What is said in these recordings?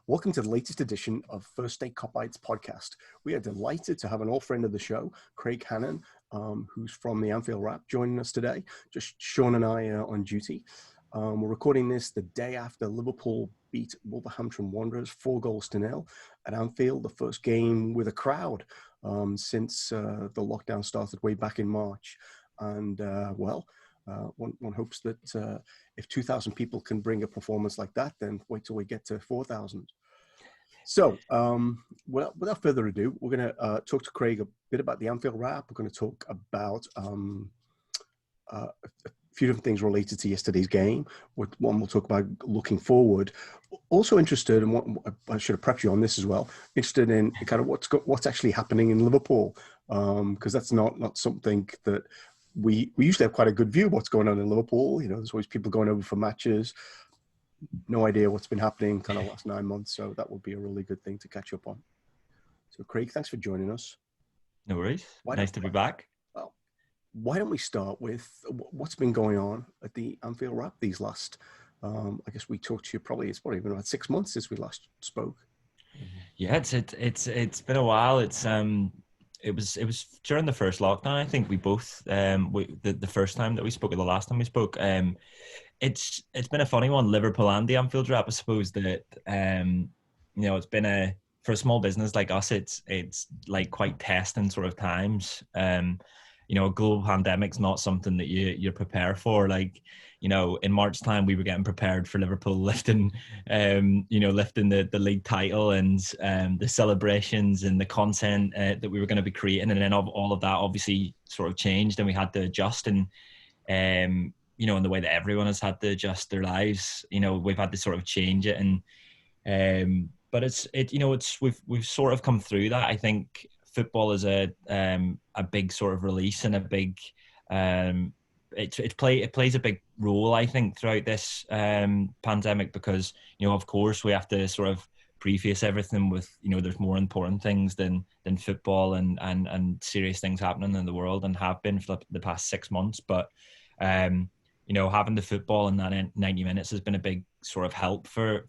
Welcome to the latest edition of First State Kopites podcast. We are delighted to have an old friend of the show, Craig Hannan, who's from the Anfield Wrap, joining us today. Just Sean and I on duty. We're recording this the day after Liverpool beat Wolverhampton Wanderers 4-0 at Anfield, the first game with a crowd since the lockdown started way back in March. And one hopes that if 2,000 people can bring a performance like that, then wait till we get to 4,000. So without further ado, we're going to talk to Craig a bit about the Anfield Wrap. We're going to talk about a few different things related to yesterday's game. One, we'll talk about looking forward. Also interested, and what I should have prepped you on this as well, interested in kind of what's actually happening in Liverpool, because that's not something that we usually have quite a good view of what's going on in Liverpool. You know, there's always people going over for matches. No idea what's been happening kind of last 9 months. So that would be a really good thing to catch up on. So Craig, thanks for joining us. No worries. Nice to be back. Well, why don't we start with what's been going on at the Anfield Wrap these last, I guess we talked to you it's probably been about 6 months since we last spoke. Yeah, it's been a while. It was during the first lockdown. I think we both the first time that we spoke or the last time we spoke. It's been a funny one, Liverpool and the Anfield Wrap. I suppose that it's been for a small business like us, it's like quite testing sort of times. A global pandemic's not something that you prepare for. Like, in March time, we were getting prepared for Liverpool lifting the league title and the celebrations and the content that we were going to be creating. And then all of that obviously sort of changed and we had to adjust. And, in the way that everyone has had to adjust their lives, we've had to sort of change it. And, but we've sort of come through that. I think football is a big sort of release and a big, it plays a big role, I think, throughout this pandemic because, of course we have to sort of preface everything with, there's more important things than football and serious things happening in the world and have been for the past 6 months. But, having the football in that 90 minutes has been a big sort of help for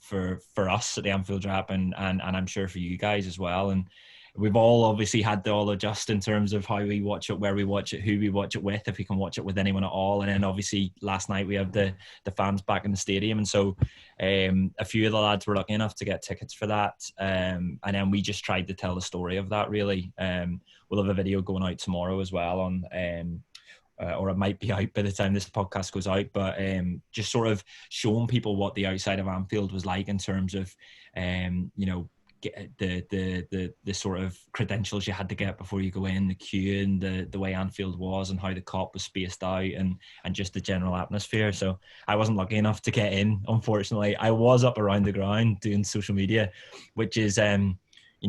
us at the Anfield Wrap and I'm sure for you guys as well. And we've all obviously had to all adjust in terms of how we watch it, where we watch it, who we watch it with, if we can watch it with anyone at all. And then obviously last night we have the fans back in the stadium. And so a few of the lads were lucky enough to get tickets for that. And then we just tried to tell the story of that really. We'll have a video going out tomorrow as well on, or it might be out by the time this podcast goes out, but just sort of showing people what the outside of Anfield was like in terms of, the sort of credentials you had to get before you go in, the queue and the way Anfield was and how the Kop was spaced out and just the general atmosphere. So I wasn't lucky enough to get in, unfortunately. I was up around the ground doing social media, which is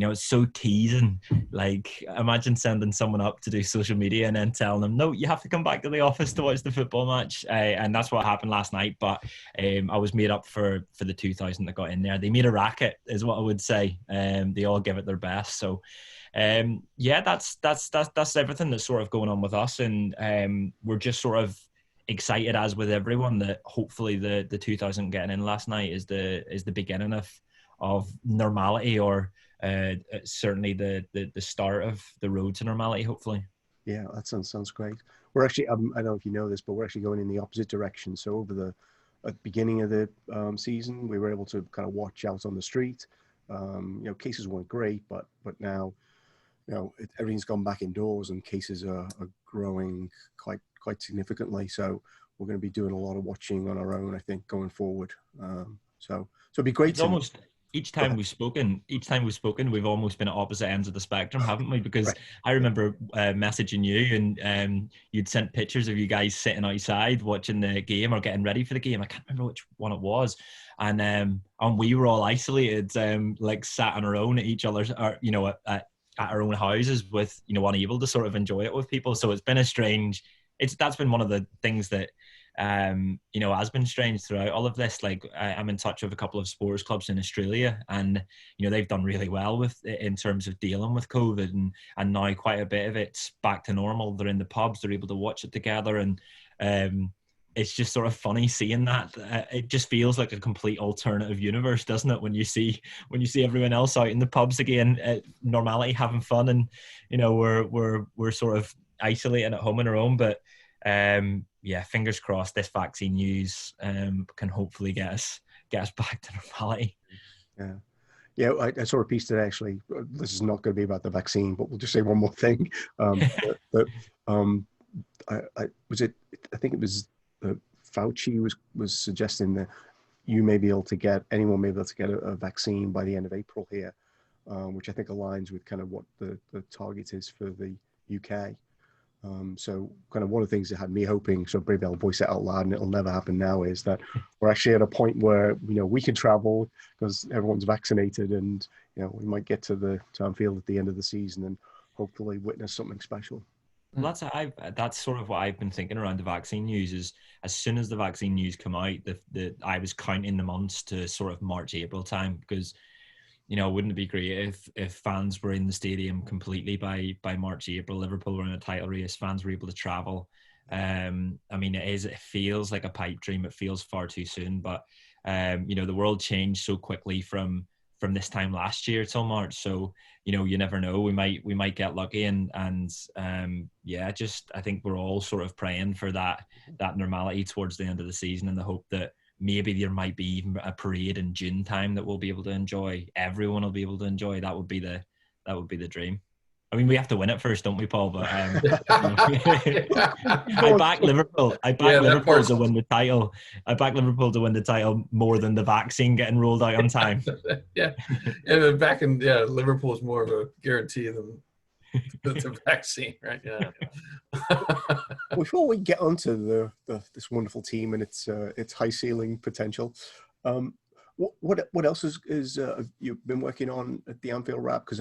it's so teasing. Like, imagine sending someone up to do social media and then telling them, no, you have to come back to the office to watch the football match. And that's what happened last night. But I was made up for the 2,000 that got in there. They made a racket, is what I would say. They all give it their best. So, that's everything that's sort of going on with us. And we're just sort of excited, as with everyone, that hopefully the 2,000 getting in last night is the beginning of normality, or certainly the start of the road to normality, hopefully. Yeah, that sounds great. We're actually, I don't know if you know this, but we're actually going in the opposite direction. So at the beginning of the season, we were able to kind of watch out on the street. Cases weren't great, but now, everything's gone back indoors and cases are growing quite significantly. So we're going to be doing a lot of watching on our own, I think, going forward. So it'd be great. It's each time we've spoken, we've almost been at opposite ends of the spectrum, haven't we? Because right. I remember messaging you and you'd sent pictures of you guys sitting outside watching the game or getting ready for the game. I can't remember which one it was. And we were all isolated, like sat on our own at each other's, or, at our own houses with, unable to sort of enjoy it with people. So it's been that's been one of the things that, has been strange throughout all of this. Like, I'm in touch with a couple of sports clubs in Australia, and they've done really well in terms of dealing with COVID, and now quite a bit of it's back to normal. They're in the pubs, they're able to watch it together, and it's just sort of funny seeing that. It just feels like a complete alternative universe, doesn't it? When you see everyone else out in the pubs again, normality, having fun, and we're sort of isolating at home on our own. But yeah, fingers crossed this vaccine news can hopefully get us back to normality. Yeah. Yeah, I saw a piece today, actually. This is not going to be about the vaccine, but we'll just say one more thing. I think it was Fauci was suggesting that anyone may be able to get a vaccine by the end of April here, which I think aligns with kind of what the target is for the UK. So kind of one of the things that had me hoping, so maybe I'll voice it out loud and it'll never happen now, is that we're actually at a point where, we can travel because everyone's vaccinated, and, we might get to Anfield at the end of the season and hopefully witness something special. Well, that's sort of what I've been thinking around the vaccine news. Is as soon as the vaccine news come out, I was counting the months to sort of March, April time, because wouldn't it be great if fans were in the stadium completely by March, April? Liverpool were in a title race, fans were able to travel. I mean, it feels like a pipe dream. It feels far too soon, but the world changed so quickly from this time last year till March. So you never know. We might get lucky, and I think we're all sort of praying for that normality towards the end of the season, in the hope that maybe there might be even a parade in June time that we'll be able to enjoy. Everyone will be able to enjoy. That would be the dream. I mean, we have to win it first, don't we, Paul? But I back Liverpool. Liverpool to win the title. I back Liverpool to win the title more than the vaccine getting rolled out on time. Liverpool is more of a guarantee than the vaccine, right? Yeah. Before we get onto this wonderful team and its high ceiling potential, what else is you've been working on at the Anfield Wrap? Because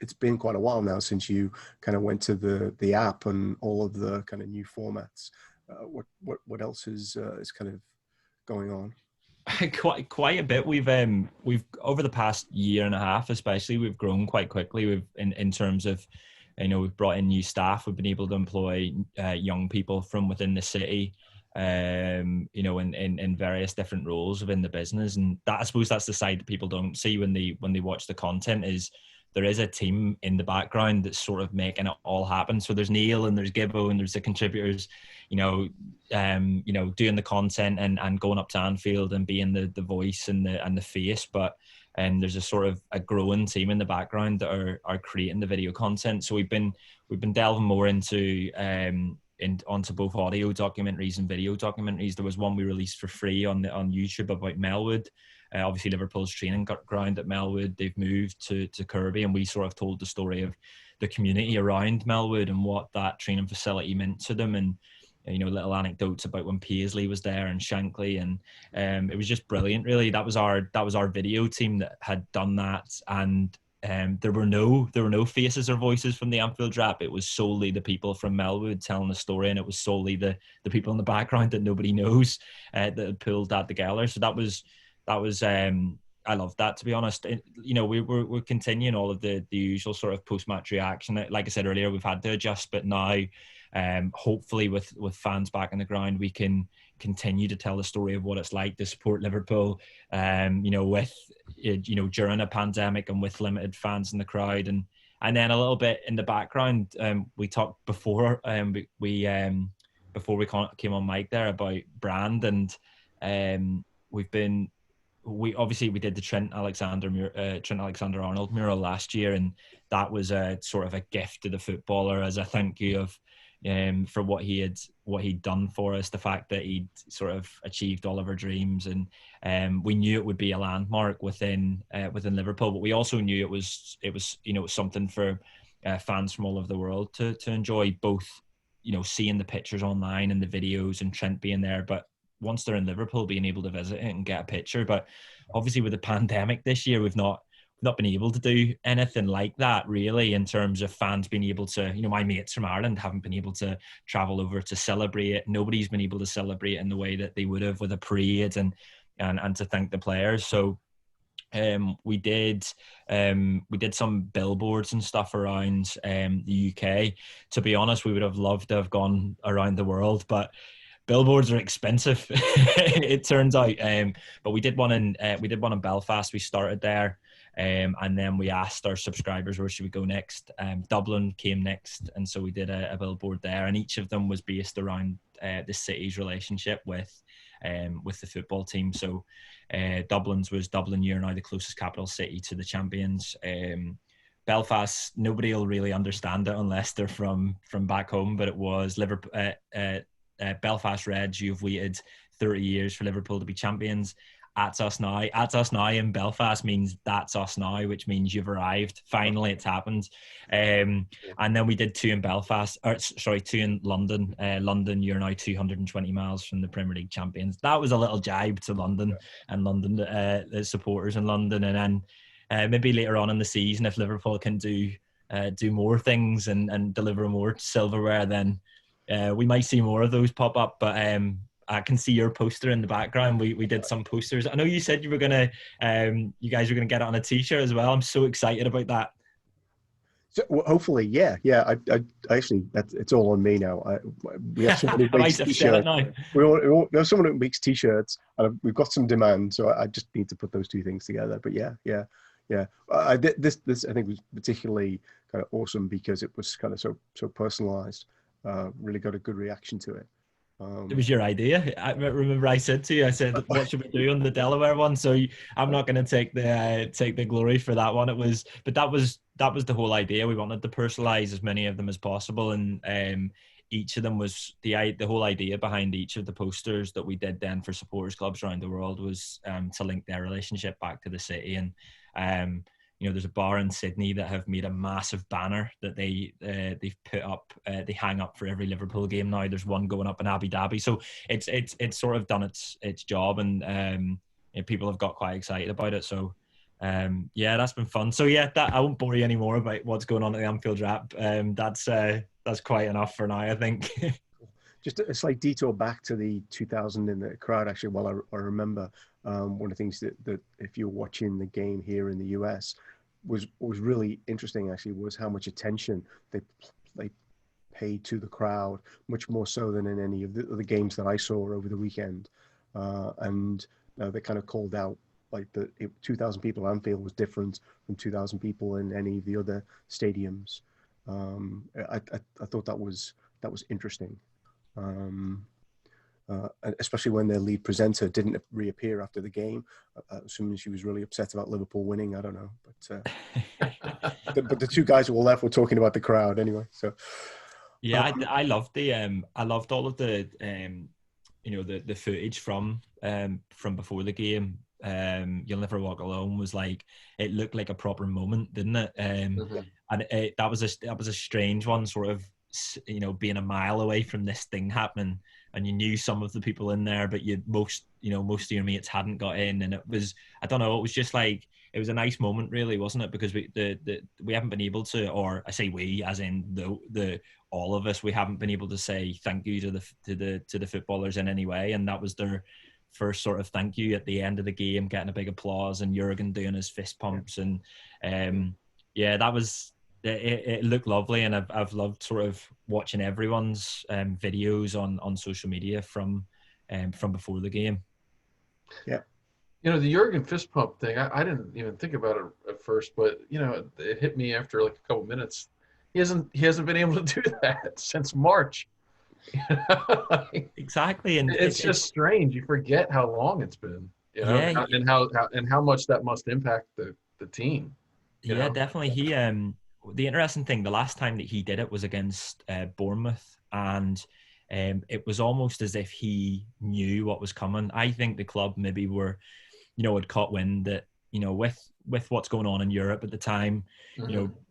it's been quite a while now since you kind of went to the app and all of the kind of new formats. What else is kind of going on? Quite a bit. We've over the past year and a half, especially, we've grown quite quickly. We've in terms of, we've brought in new staff. We've been able to employ young people from within the city, in various different roles within the business. And that, I suppose, that's the side that people don't see when they watch the content, is there is a team in the background that's sort of making it all happen. So there's Neil and there's Gibbo and there's the contributors, doing the content and going up to Anfield and being the voice and the face. But there's a sort of a growing team in the background that are creating the video content. So we've been delving more into onto both audio documentaries and video documentaries. There was one we released for free on YouTube about Melwood. Obviously, Liverpool's training ground at Melwood, they've moved to Kirby, and we sort of told the story of the community around Melwood and what that training facility meant to them, and little anecdotes about when Paisley was there and Shankly, and it was just brilliant. Really, that was our video team that had done that, and there were no faces or voices from the Anfield Wrap. It was solely the people from Melwood telling the story, and it was solely the people in the background that nobody knows that had pulled that together. So that was I love that, to be honest. We're continuing all of the usual sort of post-match reaction. Like I said earlier, we've had to adjust, but now hopefully with fans back on the ground, we can continue to tell the story of what it's like to support Liverpool, with during a pandemic and with limited fans in the crowd, and then a little bit in the background. We talked before before we came on mic there about brand, and we obviously did the Trent Alexander-Arnold mural last year, and that was a sort of a gift to the footballer as a thank you of for what he'd done for us, the fact that he'd sort of achieved all of our dreams, and we knew it would be a landmark within Liverpool, but we also knew it was something for fans from all over the world to enjoy, both seeing the pictures online and the videos and Trent being there, but once they're in Liverpool, being able to visit it and get a picture. But obviously with the pandemic this year, we've not been able to do anything like that, really, in terms of fans being able to, my mates from Ireland haven't been able to travel over to celebrate. Nobody's been able to celebrate in the way that they would have with a parade and to thank the players. So we did some billboards and stuff around the UK. To be honest, we would have loved to have gone around the world, but billboards are expensive. It turns out, but we did one in Belfast. We started there, and then we asked our subscribers where should we go next. Dublin came next, and so we did a billboard there, and each of them was based around the city's relationship with the football team. So Dublin's was Dublin, you're now the closest capital city to the champions. Belfast, nobody will really understand it unless they're from back home, but it was Liverpool. Belfast Reds, you've waited 30 years for Liverpool to be champions. That's us now. That's us now in Belfast means that's us now, which means you've arrived. Finally, it's happened. And then we did 2 in Belfast, 2 in London. London, you're now 220 miles from the Premier League champions. That was a little jibe to London and London, the supporters in London. And then maybe later on in the season, if Liverpool can do more things and deliver more silverware, then we might see more of those pop up. But I can see your poster in the background. We did some posters. I know you said you were gonna, you guys were gonna get it on a T-shirt as well. I'm so excited about that. So, well, hopefully, yeah. I actually, it's all on me now. We have someone who makes T-shirts. We have someone who makes T-shirts, and we've got some demand. So I just need to put those 2 things together. But yeah. This I think was particularly kind of awesome because it was kind of so personalized. Really got a good reaction to it. It was your idea. I remember I said to you, I said, "What should we do on the Delaware one?" So I'm not going to take the glory for that one. But that was the whole idea. We wanted to personalize as many of them as possible, and each of them was the whole idea behind each of the posters that we did then for supporters clubs around the world was to link their relationship back to the city. And there's a bar in Sydney that have made a massive banner that they've put up. They hang up for every Liverpool game now. There's one going up in Abu Dhabi, so it's sort of done its job, and people have got quite excited about it. So that's been fun. So I won't bore you anymore about what's going on at the Anfield Wrap. That's quite enough for now, I think. Just a slight detour back to the 2000 in the crowd. Actually, while I remember one of the things that if you're watching the game here in the US was really interesting. Actually, was how much attention they paid to the crowd, much more so than in any of the games that I saw over the weekend. And they kind of called out like 2,000 people at Anfield was different from 2,000 people in any of the other stadiums. I thought that was interesting. Especially when their lead presenter didn't reappear after the game. Assuming she was really upset about Liverpool winning, I don't know. But the 2 guys who were left were talking about the crowd anyway. So I loved I loved all of the the footage from before the game. You'll Never Walk Alone was like, it looked like a proper moment, didn't it? And that was a strange one, sort of, being a mile away from this thing happening, and you knew some of the people in there, but most of your mates hadn't got in, and it was, I don't know, it was just like, it was a nice moment, really, wasn't it? Because we haven't been able to, or I say we, as in the all of us, we haven't been able to say thank you to the footballers in any way, and that was their first sort of thank you at the end of the game, getting a big applause, and Jurgen doing his fist pumps, and that was. It looked lovely, and I've loved sort of watching everyone's videos on social media from before the game. Yeah, the Jurgen fist pump thing. I didn't even think about it at first, but it hit me after like a couple minutes. He hasn't been able to do that since March. Exactly, and it's just strange. You forget how long it's been, and how much that must impact the team. Yeah, definitely. The interesting thing, the last time that he did it was against Bournemouth, and it was almost as if he knew what was coming. I think the club maybe were, had caught wind that, with what's going on in Europe at the time,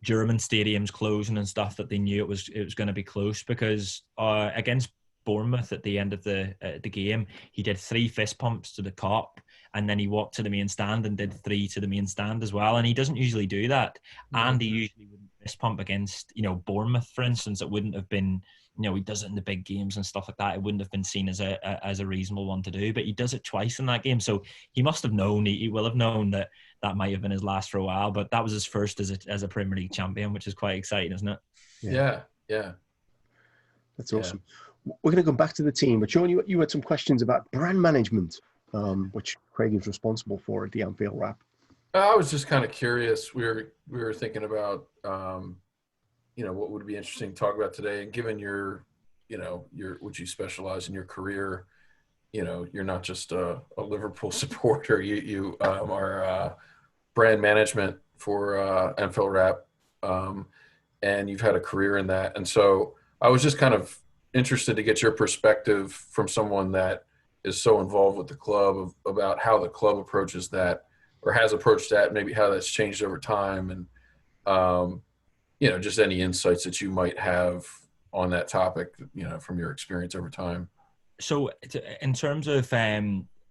German stadiums closing and stuff, that they knew it was going to be close, because against Bournemouth at the end of the game, he did 3 fist pumps to the Kop, and then he walked to the main stand and did 3 to the main stand as well. And he doesn't usually do that. And he usually wouldn't fist pump against, Bournemouth, for instance. It wouldn't have been, he does it in the big games and stuff like that. It wouldn't have been seen as a reasonable one to do, but he does it twice in that game. So he must have known, he will have known that might have been his last for a while, but that was his first as a Premier League champion, which is quite exciting, isn't it? Yeah. That's awesome. We're going to go back to the team, but Sean, you had some questions about brand management, which Craig is responsible for at the Anfield Wrap. I was just kind of curious. We were thinking about, what would be interesting to talk about today. And given your what you specialize in your career, you're not just a Liverpool supporter. You are brand management for Anfield Wrap, and you've had a career in that. And so I was just kind of interested to get your perspective from someone that is so involved with the club about how the club approaches that, or has approached that, maybe how that's changed over time, and just any insights that you might have on that topic, from your experience over time. So in terms of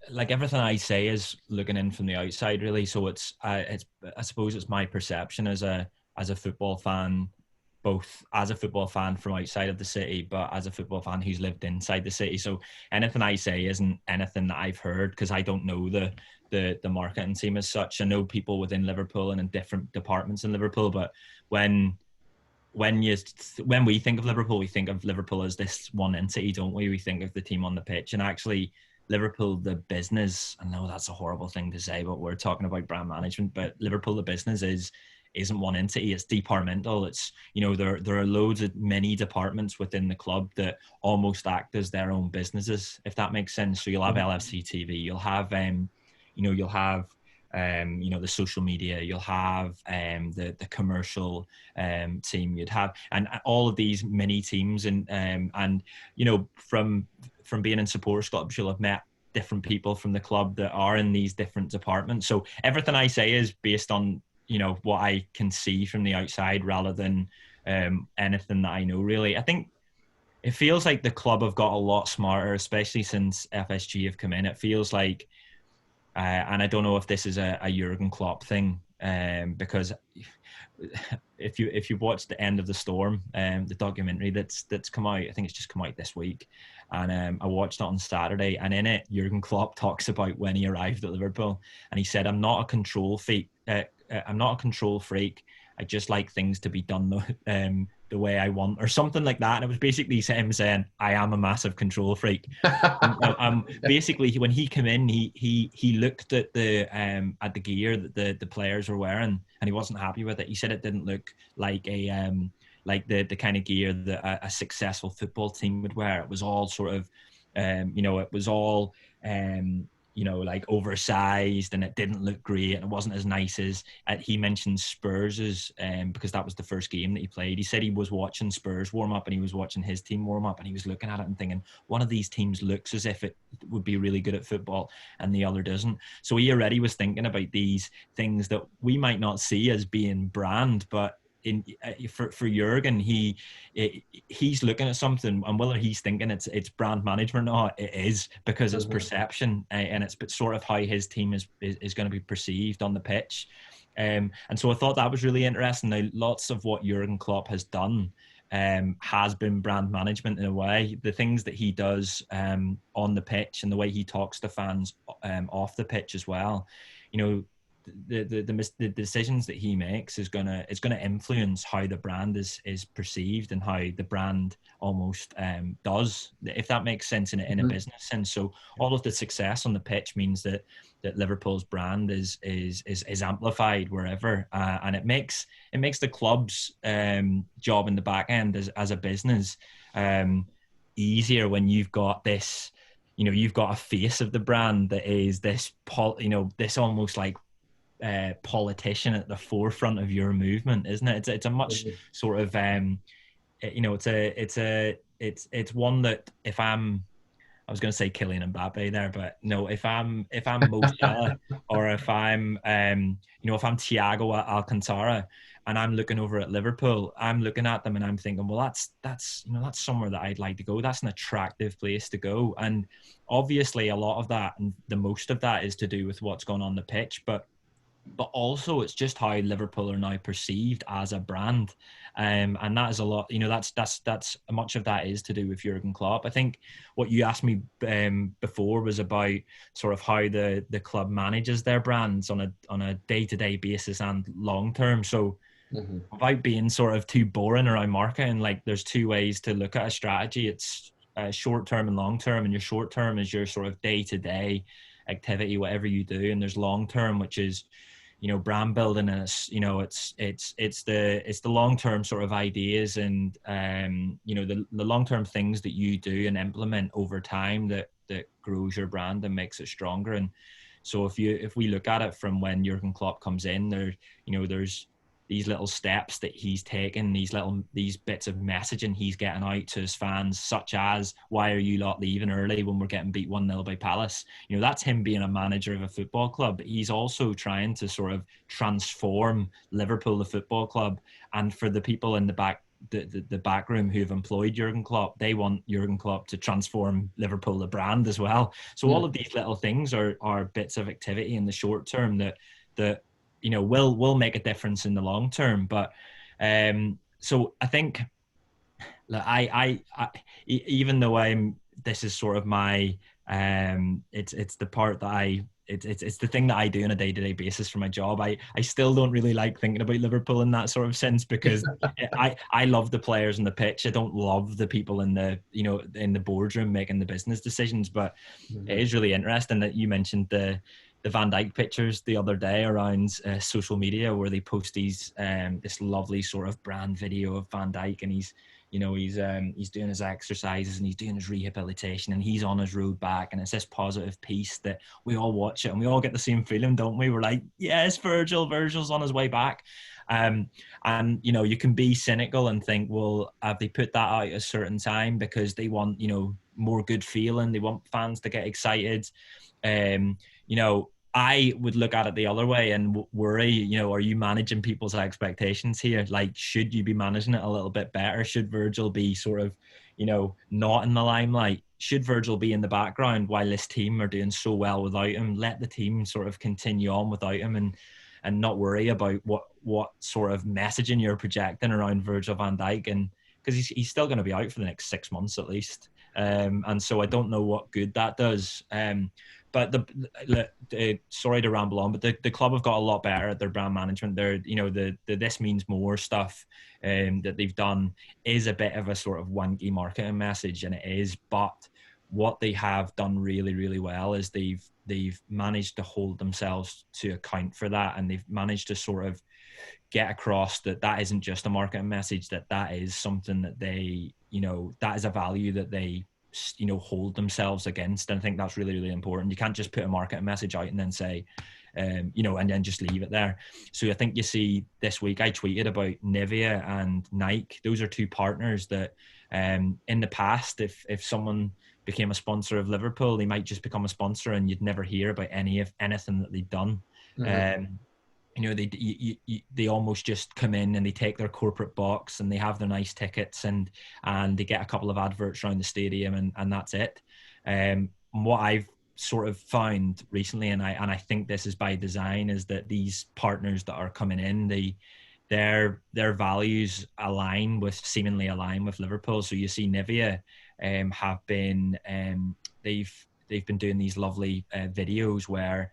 like everything I say is looking in from the outside, really. So it's I suppose it's my perception as a football fan, both as a football fan from outside of the city, but as a football fan who's lived inside the city. So anything I say isn't anything that I've heard, because I don't know the marketing team as such. I know people within Liverpool and in different departments in Liverpool, but when we think of Liverpool, we think of Liverpool as this one entity, don't we? We think of the team on the pitch, and actually Liverpool, the business, I know that's a horrible thing to say, but we're talking about brand management, but Liverpool, the business isn't one entity. It's departmental. It's, there are loads of many departments within the club that almost act as their own businesses, if that makes sense. So you'll have LFC TV, you'll have the social media, you'll have the commercial team, you'd have, and all of these mini teams, and from being in supporters clubs, you'll have met different people from the club that are in these different departments. So everything I say is based on what I can see from the outside, rather than anything that I know, really. I think it feels like the club have got a lot smarter, especially since FSG have come in. It feels like, and I don't know if this is a Jurgen Klopp thing, because if you've watched The End of the Storm, the documentary that's come out, I think it's just come out this week, and I watched it on Saturday, and in it Jurgen Klopp talks about when he arrived at Liverpool, and he said, I'm not a control freak. I just like things to be done the way I want, or something like that. And it was basically him saying, I am a massive control freak. Basically, when he came in, he looked at the gear that the players were wearing, and he wasn't happy with it. He said it didn't look like the kind of gear that a successful football team would wear. It was all sort of, it was all like oversized, and it didn't look great, and it wasn't as nice as he mentioned Spurs's, because that was the first game that he played. He said he was watching Spurs warm up, and he was watching his team warm up, and he was looking at it and thinking, one of these teams looks as if it would be really good at football and the other doesn't. So he already was thinking about these things that we might not see as being brand, but for Jurgen, he's looking at something, and whether he's thinking it's brand management or not, it is, because it's perception, and it's sort of how his team is going to be perceived on the pitch. And so I thought that was really interesting. Now, lots of what Jurgen Klopp has done has been brand management in a way. The things that he does on the pitch, and the way he talks to fans off the pitch as well, the decisions that he makes is gonna influence how the brand is perceived, and how the brand almost does, if that makes sense, in a business sense. So all of the success on the pitch means that Liverpool's brand is amplified wherever, and it makes the club's job in the back end as a business easier when you've got this, you've got a face of the brand that is this this almost like politician at the forefront of your movement, isn't it? It's a much sort of it's one that, if I was going to say Kylian Mbappe there, but no, if I'm Mo Salah, or if I'm if I'm Thiago Alcantara, and I'm looking over at Liverpool, I'm looking at them and I'm thinking, well, that's somewhere that I'd like to go. That's an attractive place to go. And obviously a lot of that, and the most of that, is to do with what's going on the pitch, but also it's just how Liverpool are now perceived as a brand, and that is a lot. That's much of that is to do with Jurgen Klopp. I think what you asked me before was about sort of how the club manages their brands on a day-to-day basis and long term. So without being sort of too boring around marketing, like, there's two ways to look at a strategy. It's short term and long term, and your short term is your sort of day to day activity, whatever you do, and there's long term, which is, you know, brand building, and it's, you know, it's the long term sort of ideas and you know, the long term things that you do and implement over time that grows your brand and makes it stronger. And so if we look at it from when Jurgen Klopp comes in, there, you know, there's these little steps that he's taken, these bits of messaging he's getting out to his fans, such as, why are you lot leaving early when we're getting beat 1-0 by Palace? You know, that's him being a manager of a football club. But he's also trying to sort of transform Liverpool, the football club. And for the people in the back room who have employed Jurgen Klopp, they want Jurgen Klopp to transform Liverpool, the brand, as well. So all of these little things are bits of activity in the short term that you know, will make a difference in the long term. But so I think, like, I even though this is sort of my it's the part that it's the thing that I do on a day-to-day basis for my job. I still don't really like thinking about Liverpool in that sort of sense, because I love the players on the pitch. I don't love the people in the, you know, in the boardroom making the business decisions. But it is really interesting that you mentioned the Van Dijk pictures the other day around social media, where they post these this lovely sort of brand video of Van Dijk, and he's doing his exercises and he's doing his rehabilitation and he's on his road back, and it's this positive piece that we all watch it and we all get the same feeling, don't we? We're like, yes, Virgil's on his way back. And you know, you can be cynical and think, well, have they put that out at a certain time because they want, you know, more good feeling, they want fans to get excited? You know, I would look at it the other way and worry, you know, are you managing people's expectations here? Like, should you be managing it a little bit better? Should Virgil be sort of, you know, not in the limelight? Should Virgil be in the background while this team are doing so well without him? Let the team sort of continue on without him and not worry about what sort of messaging you're projecting around Virgil van Dijk, and because he's still going to be out for the next 6 months at least. And so I don't know what good that does. But sorry to ramble on, but the club have got a lot better at their brand management. They're, you know, the this means more stuff that they've done is a bit of a sort of wanky marketing message, and it is. But what they have done really, really well is they've managed to hold themselves to account for that, and they've managed to sort of get across that isn't just a marketing message, that is something that they, you know, that is a value that they, you know, hold themselves against. And I think that's really, really important. You can't just put a marketing message out and then say, you know, and then just leave it there. So I think you see this week, I tweeted about Nivea and Nike. Those are two partners that in the past, if someone became a sponsor of Liverpool, they might just become a sponsor and you'd never hear about anything that they'd done. You know, they almost just come in and they take their corporate box and they have their nice tickets and they get a couple of adverts around the stadium and that's it. What I've sort of found recently, and I think this is by design, is that these partners that are coming in, their values seemingly align with Liverpool. So you see Nivea have been they've been doing these lovely videos where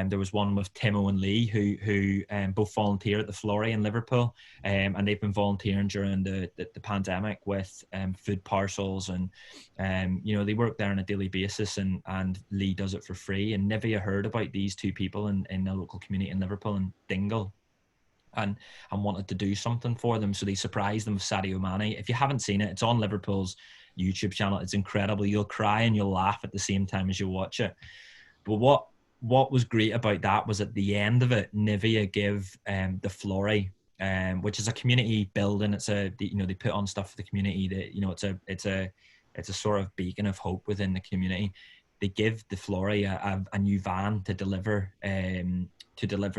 there was one with Timo and Lee who both volunteer at the Flory in Liverpool, and they've been volunteering during the pandemic with food parcels, and you know, they work there on a daily basis, and Lee does it for free. And Nivea heard about these two people in the local community in Liverpool and Dingle, and wanted to do something for them. So they surprised them with Sadio Mane. If you haven't seen it, it's on Liverpool's YouTube channel. It's incredible. You'll cry and you'll laugh at the same time as you watch it. But what was great about that was at the end of it, Nivea give the Flory, which is a community building. It's you know, they put on stuff for the community. That, you know, it's a sort of beacon of hope within the community. They give the Flory a new van to deliver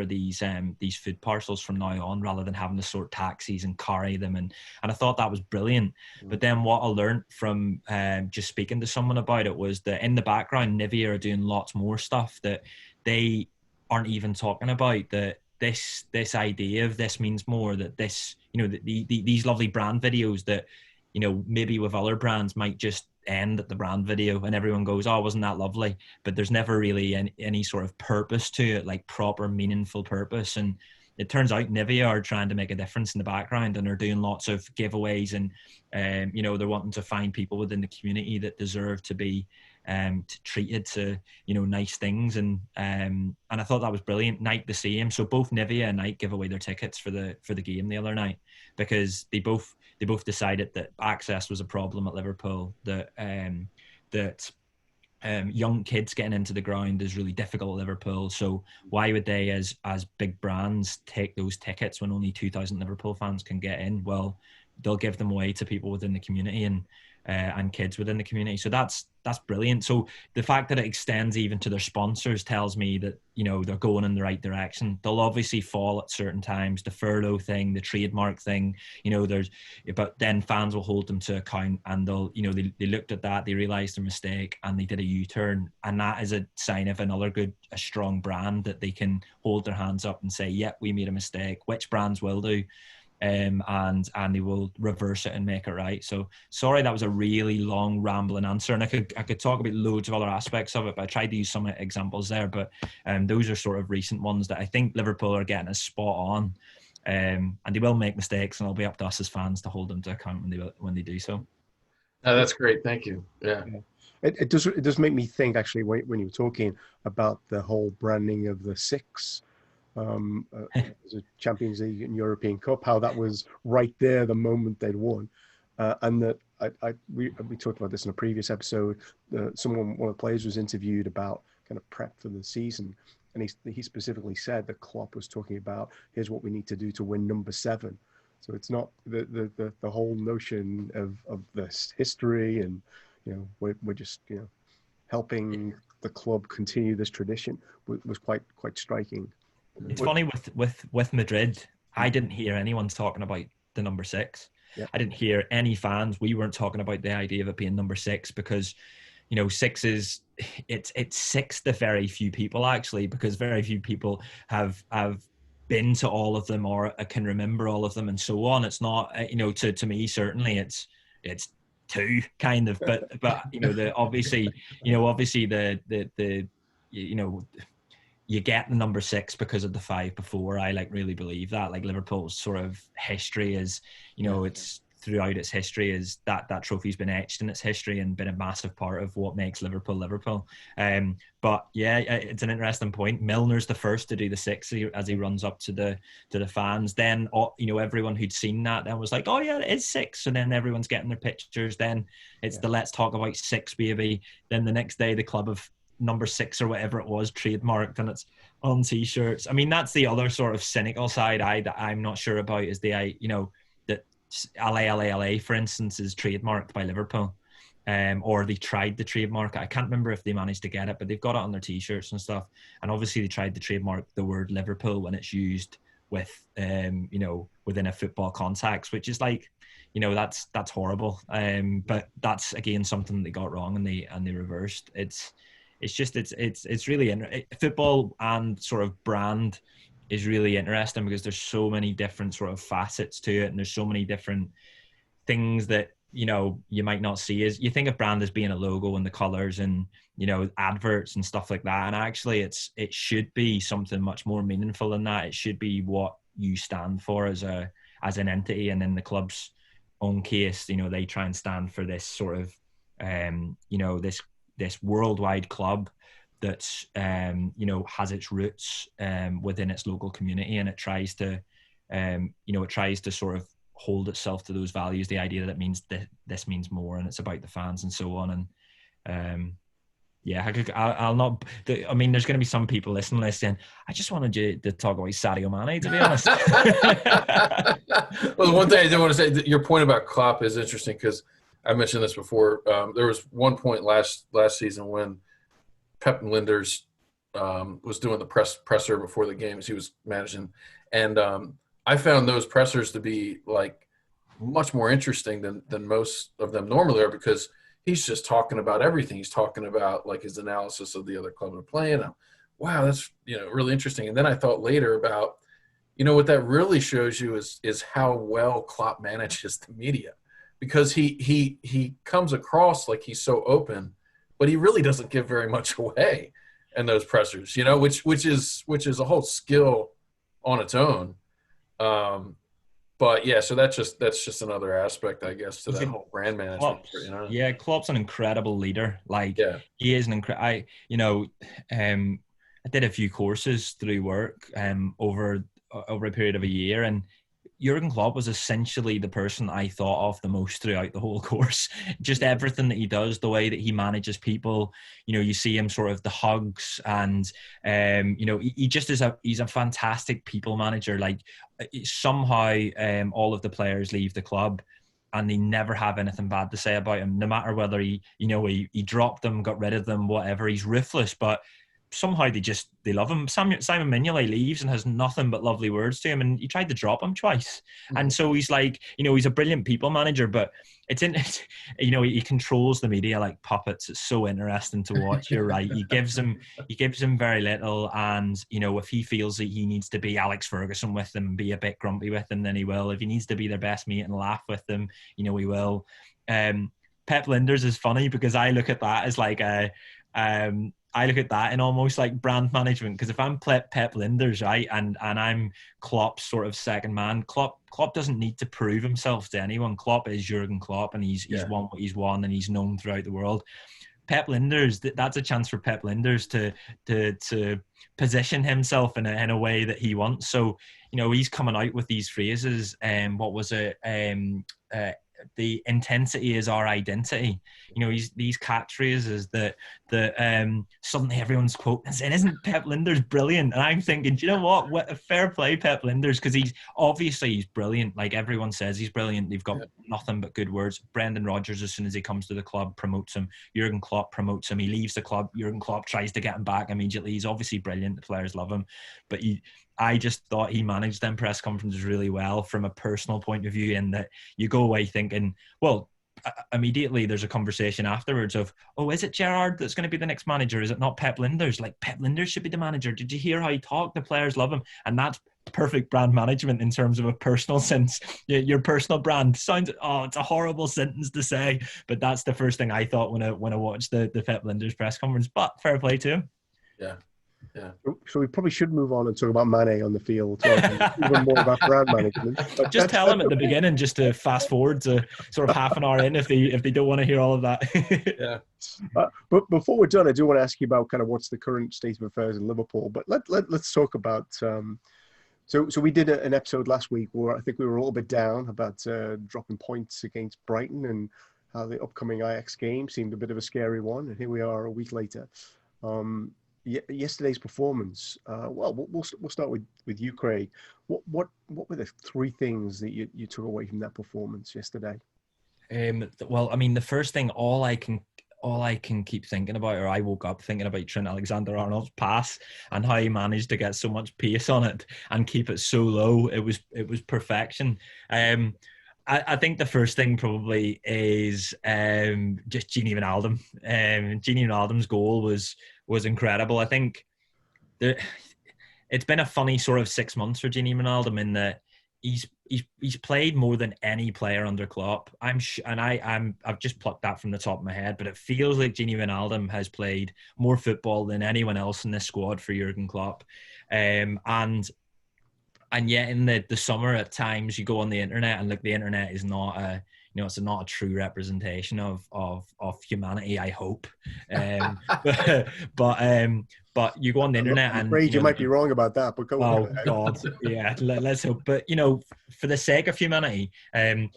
these food parcels from now on, rather than having to sort taxis and carry them. And I thought that was brilliant. But then what I learned from just speaking to someone about it was that in the background, Nivea are doing lots more stuff that they aren't even talking about. That this idea of this means more, that this, you know, these lovely brand videos that, you know, maybe with other brands might just end at the brand video and everyone goes, oh, wasn't that lovely? But there's never really any sort of purpose to it, like proper meaningful purpose. And it turns out Nivea are trying to make a difference in the background, and they're doing lots of giveaways, and you know, they're wanting to find people within the community that deserve to be treated to, you know, nice things, and I thought that was brilliant. Nike the same, so both Nivea and Nike give away their tickets for the game the other night, because they both decided that access was a problem at Liverpool, that young kids getting into the ground is really difficult at Liverpool. So why would they, as big brands, take those tickets when only 2,000 Liverpool fans can get in? Well, they'll give them away to people within the community and kids within the community. So that's brilliant. So the fact that it extends even to their sponsors tells me that, you know, they're going in the right direction. They'll obviously fall at certain times, the furlough thing, the trademark thing, you know, but then fans will hold them to account, and they'll, you know, they looked at that, they realized their mistake, and they did a U-turn. And that is a sign of a strong brand, that they can hold their hands up and say, yep, we made a mistake, which brands will do. And they will reverse it and make it right. So sorry, that was a really long rambling answer, and I could talk about loads of other aspects of it, but I tried to use some examples there. But those are sort of recent ones that I think Liverpool are getting as spot on, and they will make mistakes, and it'll be up to us as fans to hold them to account when they do so. Oh, that's great, thank you. Yeah. It does make me think, actually, when you were talking about the whole branding of the six. The Champions League and European Cup, how that was right there the moment they'd won, and that we talked about this in a previous episode. One of the players was interviewed about kind of prep for the season, and he specifically said that Klopp was talking about, here's what we need to do to win number 7. So it's not the whole notion of this history, and you know, we're just, you know, helping the club continue this tradition was quite striking. It's funny with Madrid, I didn't hear anyone talking about the number 6. Yeah. I didn't hear any fans. We weren't talking about the idea of it being number 6, because, you know, 6 is it's 6 to very few people, actually, because very few people have been to all of them or can remember all of them and so on. It's not, you know, to me certainly it's 2 kind of, but you know, obviously you get the number 6 because of the 5 before. I really believe that, like, Liverpool's sort of history is, you know, it's throughout its history is that trophy's been etched in its history and been a massive part of what makes Liverpool. But yeah, it's an interesting point. Milner's the first to do the 6 as he runs up to the fans. Then, you know, everyone who'd seen that then was like, oh yeah, it is 6. So then everyone's getting their pictures. Then it's the let's talk about 6, baby. Then the next day the club of number 6 or whatever it was trademarked, and it's on t-shirts. I mean, that's the other sort of cynical side I'm not sure about, is you know, that LA, for instance, is trademarked by Liverpool, or they tried to trademark it. I can't remember if they managed to get it, but they've got it on their t-shirts and stuff. And obviously they tried to trademark the word Liverpool when it's used with you know, within a football context, which is like, you know, that's horrible. But that's again something they got wrong, and they reversed. It's really football and sort of brand is really interesting, because there's so many different sort of facets to it, and there's so many different things that, you know, you might not see. As you think of brand as being a logo and the colors and, you know, adverts and stuff like that, and actually it should be something much more meaningful than that. It should be what you stand for as an entity. And in the club's own case, you know, they try and stand for this sort of you know, this worldwide club that's you know, has its roots within its local community, and it tries to sort of hold itself to those values, the idea that it means this means more, and it's about the fans and so on. And yeah, I'll not. I mean, there's going to be some people listening to this saying, I just wanted you to talk about Sadio Mane, to be honest. Well, the one thing I did want to say, that your point about Klopp is interesting, because I mentioned this before. There was one point last season when Pep Linders was doing the presser before the games he was managing, and I found those pressers to be like much more interesting than most of them normally are, because he's just talking about everything. He's talking about like his analysis of the other club they're playing. Wow, that's, you know, really interesting. And then I thought later about, you know, what that really shows you is how well Klopp manages the media, because he comes across like he's so open, but he really doesn't give very much away in those pressers, you know, which is a whole skill on its own. But yeah, so that's just another aspect, I guess, to that whole brand management. Yeah, Klopp's an incredible leader. Like, he is an incredible. I did a few courses through work over a period of a year, and Jurgen Klopp was essentially the person I thought of the most throughout the whole course. Just everything that he does, the way that he manages people, you see him sort of the hugs, and he just he's a fantastic people manager. Like, somehow all of the players leave the club and they never have anything bad to say about him, no matter whether he dropped them, got rid of them, whatever. He's ruthless, but somehow they love him. Simon Mignolet leaves and has nothing but lovely words to him, and he tried to drop him twice. And so he's like, he's a brilliant people manager, but he controls the media like puppets. It's so interesting to watch. You're right. He gives him very little, and if he feels that he needs to be Alex Ferguson with them and be a bit grumpy with them, then he will. If he needs to be their best mate and laugh with them, he will. Pep Linders is funny because I look at that as like I look at that in almost like brand management, because if I'm Pep Linders, right, and I'm Klopp's sort of second man, Klopp doesn't need to prove himself to anyone. Klopp is Jurgen Klopp, and he's won what he's won, and he's known throughout the world. Pep Linders, that's a chance for Pep Linders to position himself in a way that he wants. So he's coming out with these phrases. What was it? The intensity is our identity. These catchphrases that suddenly everyone's quoting and saying, "Isn't Pep Linders brilliant?" And I'm thinking, do you know what? Fair play, Pep Linders, because he's brilliant. Like, everyone says he's brilliant. They've got nothing but good words. Brendan Rodgers, as soon as he comes to the club, promotes him. Jurgen Klopp promotes him. He leaves the club. Jurgen Klopp tries to get him back immediately. He's obviously brilliant. The players love him, but I just thought he managed them press conferences really well from a personal point of view, in that you go away thinking, well, immediately there's a conversation afterwards of, oh, is it Gerrard that's going to be the next manager? Is it not Pep Linders? Like, Pep Linders should be the manager. Did you hear how he talked? The players love him. And that's perfect brand management in terms of a personal sense. Your personal brand sounds, it's a horrible sentence to say, but that's the first thing I thought when I watched the Pep Linders press conference. But fair play to him. Yeah. So we probably should move on and talk about Mane on the field. Even more about brand management. But just tell them at the beginning, just to fast forward to sort of half an hour in, if they don't want to hear all of that. Yeah. But before we're done, I do want to ask you about kind of what's the current state of affairs in Liverpool. But let's talk about. So we did an episode last week where I think we were a little bit down about dropping points against Brighton and how the upcoming Ajax game seemed a bit of a scary one. And here we are a week later. Yesterday's performance. We'll start with you, Craig. What were the three things that you took away from that performance yesterday? Well, I mean, the first thing, all I can keep thinking about, or I woke up thinking about, Trent Alexander-Arnold's pass and how he managed to get so much pace on it and keep it so low. It was perfection. I think the first thing probably is just Gini Wijnaldum. Gini Wijnaldum's goal was incredible. I think it's been a funny sort of 6 months for Gini Wijnaldum, in that he's played more than any player under Klopp. I've just plucked that from the top of my head, but it feels like Gini Wijnaldum has played more football than anyone else in this squad for Jurgen Klopp. And yet in the summer, at times you go on the internet and look, the internet is not it's not a true representation of humanity, I hope. But you go on the internet and... I'm afraid you might be wrong about that, but go on. Oh, God. Yeah, let's hope. But, for the sake of humanity,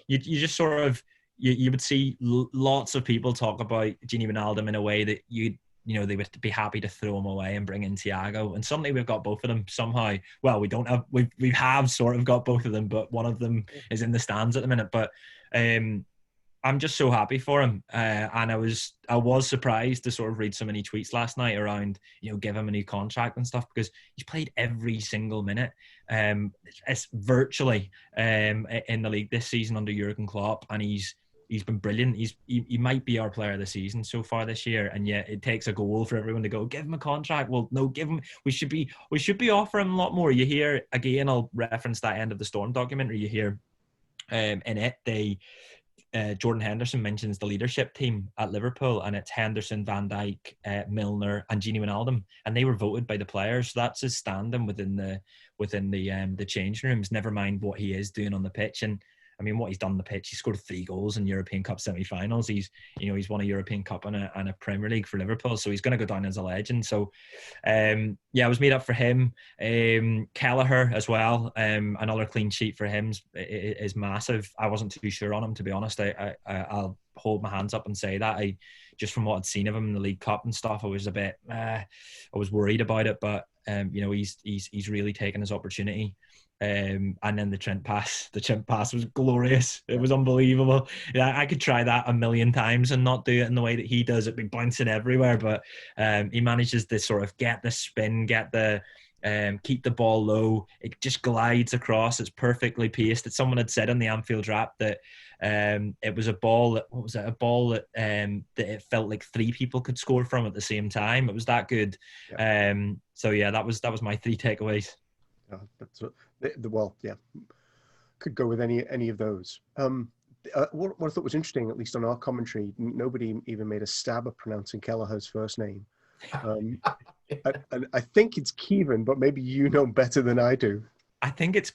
you just sort of... You would see lots of people talk about Gini Wijnaldum in a way that they would be happy to throw him away and bring in Thiago. And suddenly we've got both of them somehow. Well, we have sort of got both of them, but one of them is in the stands at the minute. But I'm just so happy for him. And I was surprised to sort of read so many tweets last night around, give him a new contract and stuff, because he's played every single minute. It's virtually in the league this season under Jurgen Klopp, and he's been brilliant. He might be our player of the season so far this year, and yet it takes a goal for everyone to go, give him a contract. Well, no, give him. We should be offering him a lot more. You hear again, I'll reference that End of the Storm documentary. You hear in it Jordan Henderson mentions the leadership team at Liverpool, and it's Henderson, Van Dijk, Milner, and Gini Wijnaldum, and they were voted by the players. So that's his standing within the changing rooms. Never mind what he is doing on the pitch. And I mean, what he's done on the pitch, he scored 3 goals in European Cup semi-finals. He's won a European Cup and a Premier League for Liverpool, so he's going to go down as a legend. So, I was made up for him. Kelleher as well, another clean sheet for him is massive. I wasn't too sure on him, to be honest. I'll hold my hands up and say that. Just from what I'd seen of him in the League Cup and stuff, I was a bit, I was worried about it, but he's really taken his opportunity. And then the Trent pass was glorious. It was unbelievable. Yeah, I could try that a million times and not do it in the way that he does. It'd be bouncing everywhere, but he manages to sort of get the spin, keep the ball low. It just glides across. It's perfectly paced. Someone had said on the Anfield Wrap that it was a ball that that it felt like 3 people could score from at the same time. It was that good. Yeah. That was my 3 takeaways. That's well, yeah, could go with any of those. What I thought was interesting, at least on our commentary, nobody even made a stab at pronouncing Kelleher's first name. I think it's Kevin, but maybe you know better than I do. I think it's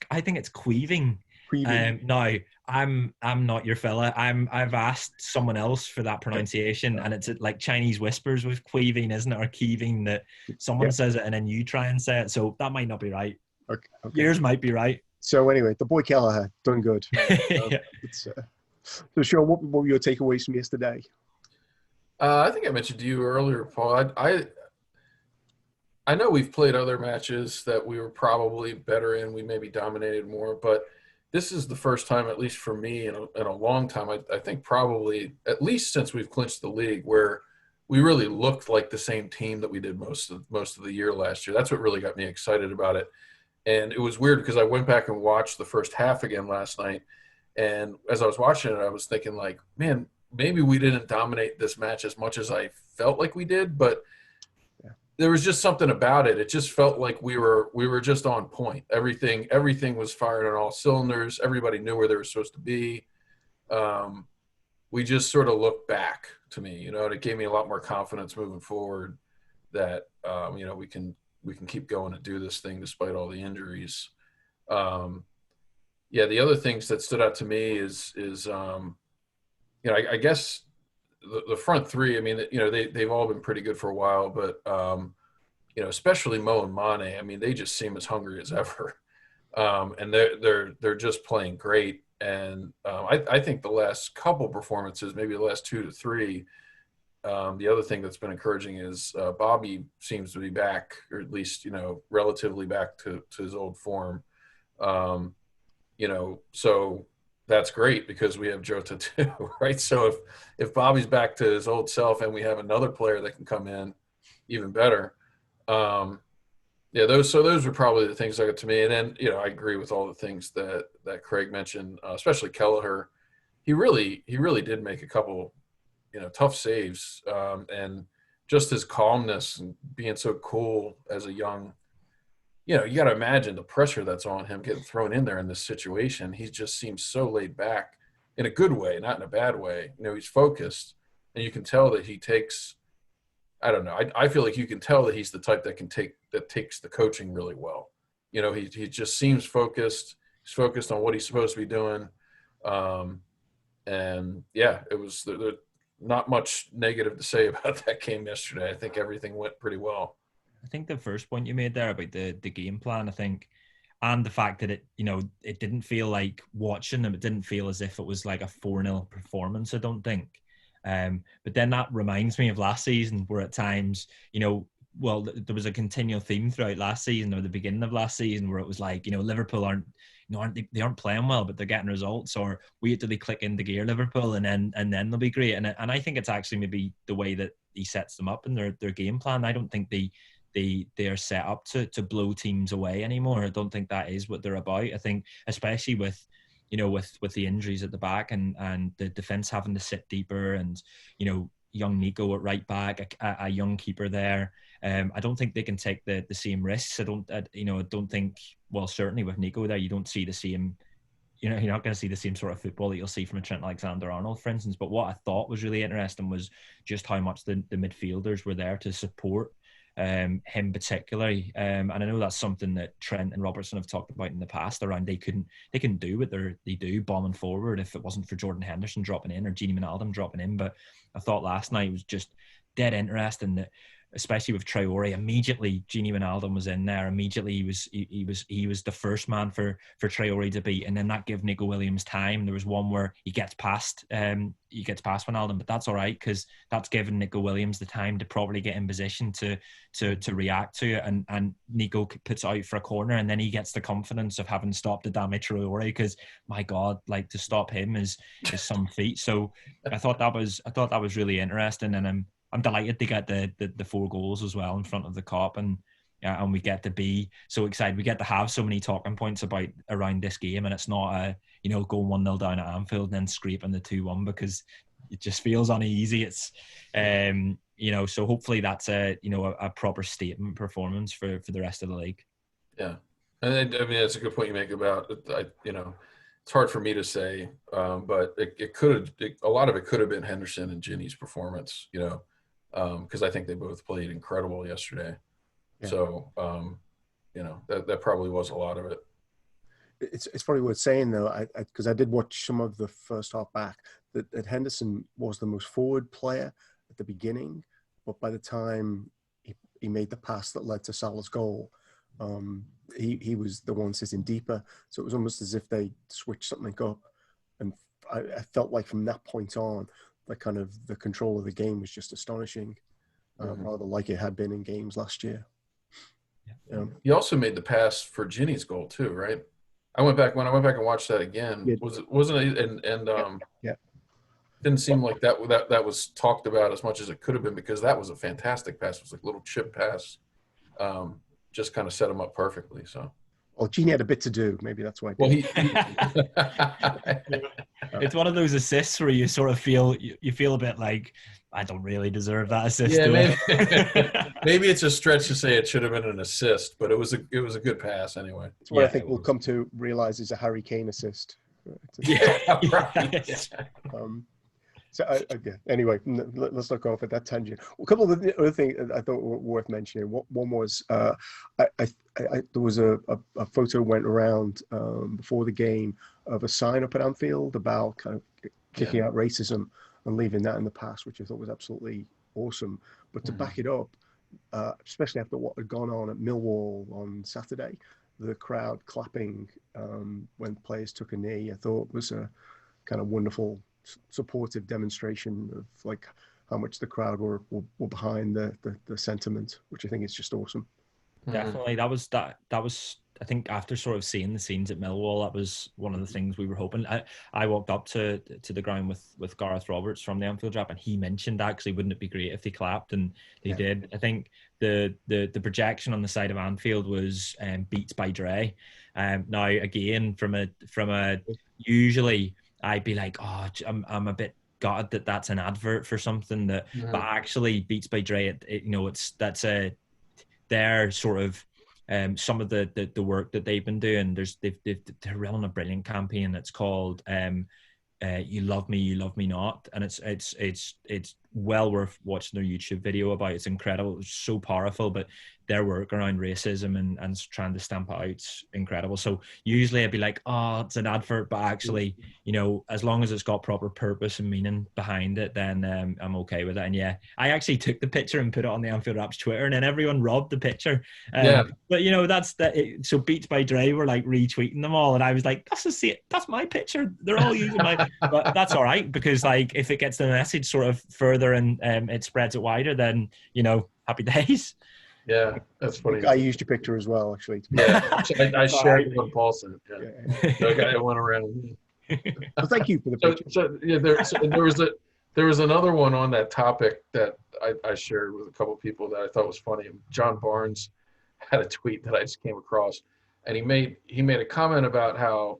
Queeving. No, I'm not your fella. I've asked someone else for that pronunciation, and it's like Chinese whispers with Queeving, isn't it, or Keeving, that someone says it and then you try and say it. So that might not be right. Okay. Yours might be right. So anyway, the boy Kelleher done good. Yeah. So Sean, what were your takeaways from yesterday? I think I mentioned to you earlier, Paul. I know we've played other matches that we were probably better in. We maybe dominated more, but this is the first time, at least for me, in a long time, I think probably at least since we've clinched the league, where we really looked like the same team that we did most of the year last year. That's what really got me excited about it. And it was weird because I went back and watched the first half again last night. And as I was watching it, I was thinking like, man, maybe we didn't dominate this match as much as I felt like we did, but there was just something about it. It just felt like we were just on point. Everything was firing on all cylinders. Everybody knew where they were supposed to be. We just sort of looked back, to me, and it gave me a lot more confidence moving forward that we can keep going and do this thing despite all the injuries. The other things that stood out to me is I guess the front 3. I mean, they've all been pretty good for a while, but especially Mo and Mane. I mean, they just seem as hungry as ever, and they're just playing great. And I think the last couple performances, maybe the last 2 to 3. The other thing that's been encouraging is Bobby seems to be back, or at least relatively back to his old form. So that's great because we have Jota too, right? So if Bobby's back to his old self and we have another player that can come in, even better. Those were probably the things that got to me. And then I agree with all the things that Craig mentioned, especially Kelleher. He really did make a couple tough saves, and just his calmness and being so cool as a young, you got to imagine the pressure that's on him getting thrown in there in this situation. He just seems so laid back in a good way, not in a bad way. He's focused, and you can tell that he takes, I don't know. I feel like you can tell that he's the type that takes the coaching really well. He just seems focused. He's focused on what he's supposed to be doing. It was not much negative to say about that game yesterday. I think everything went pretty well. I think the first point you made there about the game plan, I think, and the fact that it didn't feel like watching them, it didn't feel as if it was like a 4-0 performance, I don't think. But then that reminds me of last season, where at times, there was a continual theme throughout last season, or the beginning of last season, where it was like, Liverpool aren't playing well, but they're getting results, or wait till they click into gear, Liverpool, and then they'll be great. And I think it's actually maybe the way that he sets them up in their game plan. I don't think they are set up to blow teams away anymore. I don't think that is what they're about. I think especially with the injuries at the back and the defense having to sit deeper, and young Nico at right back, a young keeper there. I don't think they can take the same risks. I don't think. Well, certainly with Nico there, you don't see the same you're not going to see the same sort of football that you'll see from a Trent Alexander-Arnold, for instance. But what I thought was really interesting was just how much the midfielders were there to support him particularly. And I know that's something that Trent and Robertson have talked about in the past around they couldn't do what they do bombing forward if it wasn't for Jordan Henderson dropping in or Gini Wijnaldum dropping in. But I thought last night was just dead interesting that, especially with Traore, immediately Gini Wijnaldum was in there. Immediately he was the first man for Traore to beat, and then that gave Nico Williams time. There was one where he gets past Wijnaldum, but that's all right because that's given Nico Williams the time to properly get in position to react to it, and Nico puts it out for a corner, and then he gets the confidence of having stopped Adama Traore, because my God, like, to stop him is some feat. So I thought that was really interesting, and I'm delighted to get the 4 goals as well in front of the Kop, and we get to be so excited. We get to have so many talking points around this game, and it's not going 1-0 down at Anfield and then scraping the 2-1 because it just feels uneasy. It's so hopefully that's a proper statement performance for the rest of the league. Yeah, and I mean that's a good point you make about it's hard for me to say, but a lot of it could have been Henderson and Gini's performance, because I think they both played incredible yesterday. Yeah. So, that probably was a lot of it. It's probably worth saying, though, because I did watch some of the first half back, that Henderson was the most forward player at the beginning, but by the time he made the pass that led to Salah's goal, he was the one sitting deeper. So it was almost as if they switched something up. And I felt like from that point on, the control of the game was just astonishing, rather like it had been in games last year. Yeah. He also made the pass for Gini's goal too, right? When I went back and watched that again, didn't seem like that was talked about as much as it could have been, because that was a fantastic pass. It was like a little chip pass, just kind of set him up perfectly. So. Well, Gini had a bit to do. Maybe that's why. Well, it's one of those assists where you sort of feel a bit like, I don't really deserve that assist. Yeah, maybe it's a stretch to say it should have been an assist, but it was a good pass anyway. That's what I think we'll come to realize is a Harry Kane assist. Yeah, right. Anyway, let's not go off at that tangent. A couple of the other things I thought were worth mentioning. One was there was a photo went around before the game of a sign up at Anfield about kind of kicking out racism and leaving that in the past, which I thought was absolutely awesome. But to back it up, especially after what had gone on at Millwall on Saturday, the crowd clapping when players took a knee, I thought was a kind of wonderful, supportive demonstration of like how much the crowd were behind the sentiment, which I think is just awesome. Definitely, that was I think after sort of seeing the scenes at Millwall, that was one of the things we were hoping. I walked up to the ground with Gareth Roberts from the Anfield Wrap, and he mentioned, actually, wouldn't it be great if they clapped? And they did. I think the projection on the side of Anfield was Beats by Dre. Now again, from a usually I'd be like, oh, I'm a bit gutted that's an advert for something that, but actually Beats by Dre, they're sort of some of the work that they've been doing. They're running a brilliant campaign that's called "You Love Me, You Love Me Not," and it's well worth watching their YouTube video about. It's incredible. It's so powerful, but their work around racism and trying to stamp it out, it's incredible. So usually I'd be like, oh, it's an advert, but actually, as long as it's got proper purpose and meaning behind it, then I'm okay with it. And yeah, I actually took the picture and put it on the Anfield Wrap's Twitter, and then everyone robbed the picture. But that's that. So Beats by Dre were like retweeting them all, and I was like, that's my picture. They're all using my, but that's all right, because like if it gets the message sort of further and it spreads it wider, then happy days. Yeah, that's funny. I used your picture as well, actually. Yeah, I shared it with Paul. So I got one around. Well, thank you for the picture. There was another one on that topic that I shared with a couple of people that I thought was funny. John Barnes had a tweet that I just came across, and he made a comment about how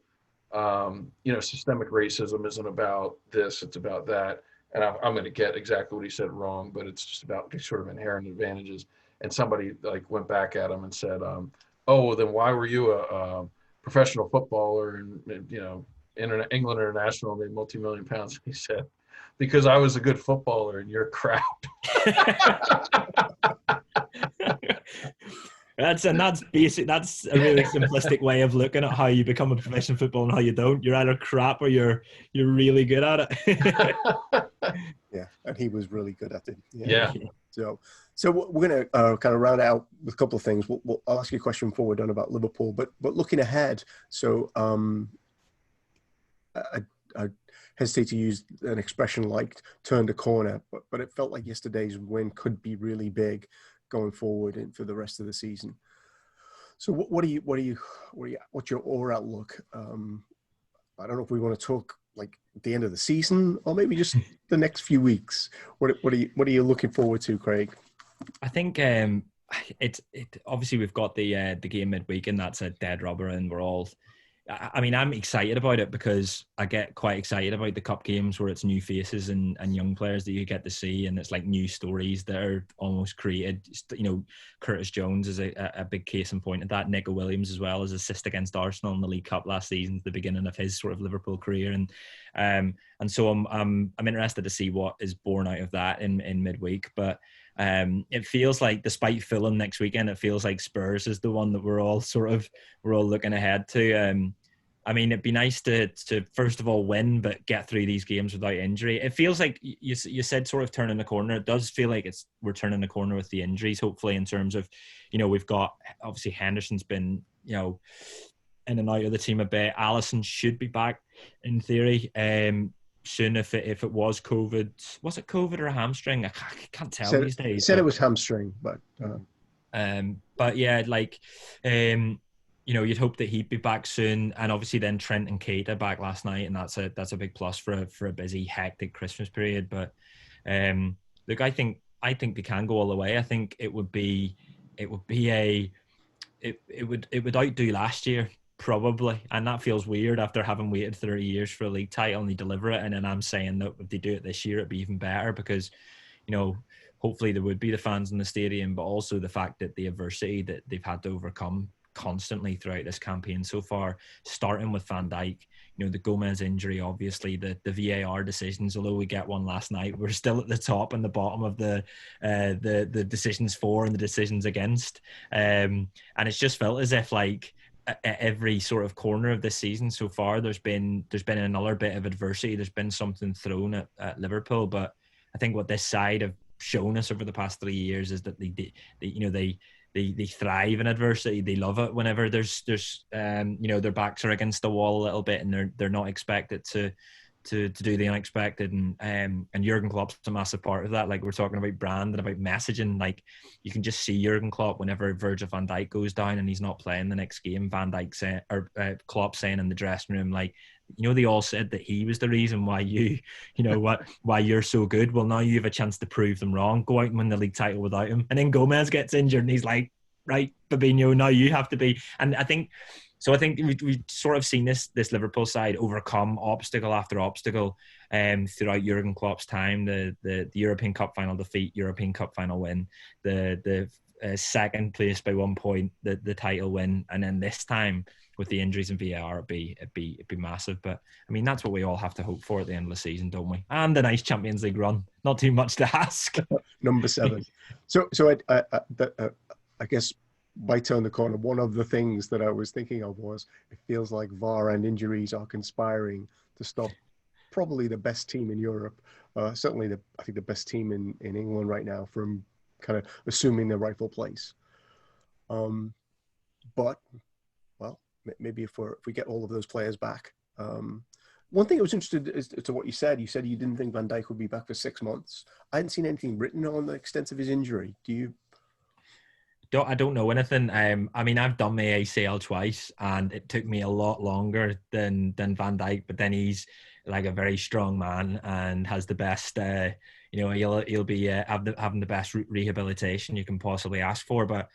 systemic racism isn't about this, it's about that. And I'm going to get exactly what he said wrong, but it's just about sort of inherent advantages. And somebody like went back at him and said, "Oh, then why were you professional footballer and England international made multi-million pounds. He said, because I was a good footballer and you're crap. That's basic. That's a really simplistic way of looking at how you become a professional footballer and how you don't. You're either crap or you're really good at it. Yeah, and he was really good at it. Yeah. So we're going to kind of round out with a couple of things. I'll ask you a question before we're done about Liverpool, but looking ahead. So I hesitate to use an expression like "turned a corner," but it felt like yesterday's win could be really big going forward and for the rest of the season. So what's your outlook? I don't know if we want to talk like the end of the season or maybe just the next few weeks. What are you looking forward to, Craig? I think it obviously we've got the game midweek and that's a dead rubber and we're all. I mean, I'm excited about it because I get quite excited about the cup games where it's new faces and young players that you get to see, and it's like new stories that are almost created. You know, Curtis Jones is a big case in point of that. Nico Williams as well, as assist against Arsenal in the League Cup last season, the beginning of his sort of Liverpool career, and so I'm interested to see what is born out of that in midweek, but. It feels like, despite Fulham next weekend, it feels like Spurs is the one that we're all looking ahead to. I mean, it'd be nice to first of all win, but get through these games without injury. It feels like you said sort of turning the corner. It does feel like we're turning the corner with the injuries, hopefully, in terms of, we've got, obviously Henderson's been, in and out of the team a bit. Alisson should be back in theory. Soon, if it was COVID, was it COVID or a hamstring? I can't tell these days. Said it was hamstring, but yeah, like you'd hope that he'd be back soon, and obviously then Trent and Keita back last night, and that's a big plus for a busy, hectic Christmas period. But look, I think they can go all the way. I think it would outdo last year. Probably, and that feels weird after having waited 30 years for a league title and they deliver it. And then I'm saying that if they do it this year, it'd be even better because, hopefully there would be the fans in the stadium, but also the fact that the adversity that they've had to overcome constantly throughout this campaign so far, starting with Van Dijk, the Gomez injury, obviously the VAR decisions, although we get one last night, we're still at the top and the bottom of the decisions for and the decisions against. And it's just felt as if like, at every sort of corner of this season so far, there's been another bit of adversity. There's been something thrown at Liverpool, but I think what this side have shown us over the past 3 years is that they thrive in adversity. They love it whenever there's their backs are against the wall a little bit and they're not expected to do the unexpected, and Jurgen Klopp's a massive part of that. Like, we're talking about brand and about messaging. Like, you can just see Jurgen Klopp whenever Virgil van Dijk goes down and he's not playing the next game. Van Dijk saying, or Klopp saying in the dressing room, like, they all said that he was the reason why why you're so good. Well, now you have a chance to prove them wrong. Go out and win the league title without him. And then Gomez gets injured and he's like, right, Fabinho, now you have to be. And I think we've sort of seen this Liverpool side overcome obstacle after obstacle throughout Jurgen Klopp's time. The European Cup final defeat, European Cup final win, the second place by 1 point, the title win, and then this time with the injuries in VAR, it'd be massive. But I mean, that's what we all have to hope for at the end of the season, don't we? And a nice Champions League run. Not too much to ask. Number 7. So I guess. By turn the corner, one of the things that I was thinking of was it feels like VAR and injuries are conspiring to stop probably the best team in Europe, certainly I think the best team in England right now from kind of assuming their rightful place. But well, maybe if we get all of those players back. One thing I was interested as to what you said. You said you didn't think Van Dijk would be back for 6 months. I hadn't seen anything written on the extent of his injury. Do you? I don't know anything. I mean, I've done my ACL twice, and it took me a lot longer than Van Dijk. But then he's like a very strong man and has the best. He'll be having the best rehabilitation you can possibly ask for. But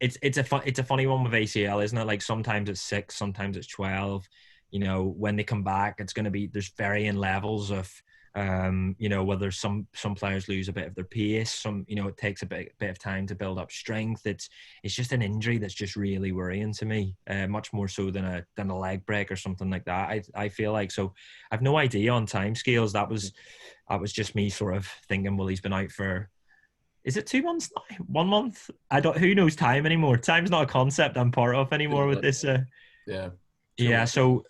it's a funny one with ACL, isn't it? Like, sometimes it's 6, sometimes it's 12. When they come back, it's going to be, there's varying levels of Whether some players lose a bit of their pace, some, it takes a bit of time to build up strength. It's just an injury that's just really worrying to me, much more so than a leg break or something like that. I feel like, so I've no idea on timescales. That was just me sort of thinking, well, he's been out for, is it 2 months now? 1 month? Who knows time anymore? Time's not a concept I'm part of anymore with this. Yeah. So,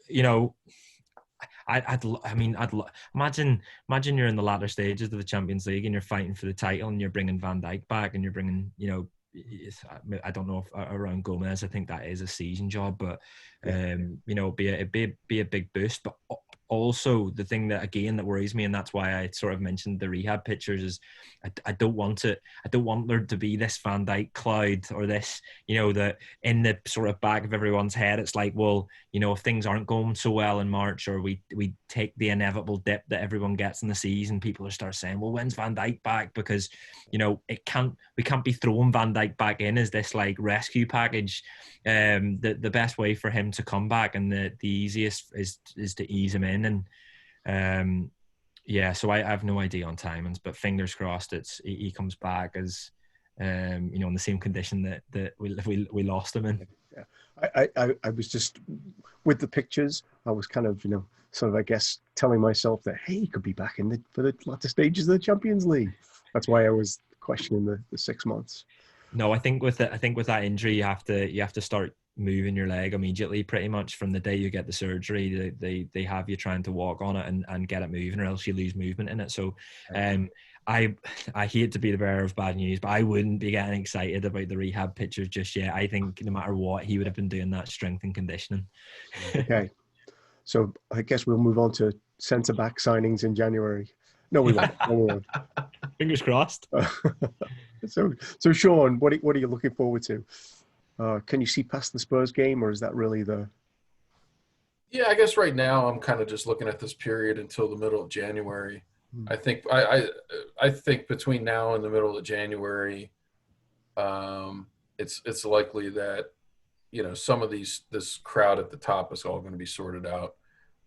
imagine you're in the latter stages of the Champions League and you're fighting for the title and you're bringing Van Dijk back and you're bringing, I don't know if around Gomez, I think that is a season job, but it'd be a big boost. But also the thing that worries me, and that's why I sort of mentioned the rehab pictures, is I don't want there to be this Van Dijk cloud, or this, that in the sort of back of everyone's head, it's like, well, if things aren't going so well in March, or we take the inevitable dip that everyone gets in the season, people will start saying, well, when's Van Dijk back? Because we can't be throwing Van Dijk back in as this like rescue package. The best way for him to come back, and the easiest is to ease him in. And so I have no idea on timings, but fingers crossed he comes back as in the same condition that we lost him in. Yeah. I was just, with the pictures, I was kind of sort of, I guess, telling myself that, hey, he could be back for the latter stages of the Champions League. That's why I was questioning the 6 months. No, I think with that injury, you have to start moving your leg immediately, pretty much from the day you get the surgery. They have you trying to walk on it and get it moving, or else you lose movement in it. So I hate to be the bearer of bad news, but I wouldn't be getting excited about the rehab pictures just yet. I think no matter what, he would have been doing that strength and conditioning. Okay, so I guess we'll move on to centre-back signings in January. No, we won't. Fingers crossed. So Sean, what are you looking forward to? Can you see past the Spurs game, or is that really the? Yeah, I guess right now I'm kind of just looking at this period until the middle of January. I think I think between now and the middle of January, it's likely that some of this crowd at the top is all going to be sorted out,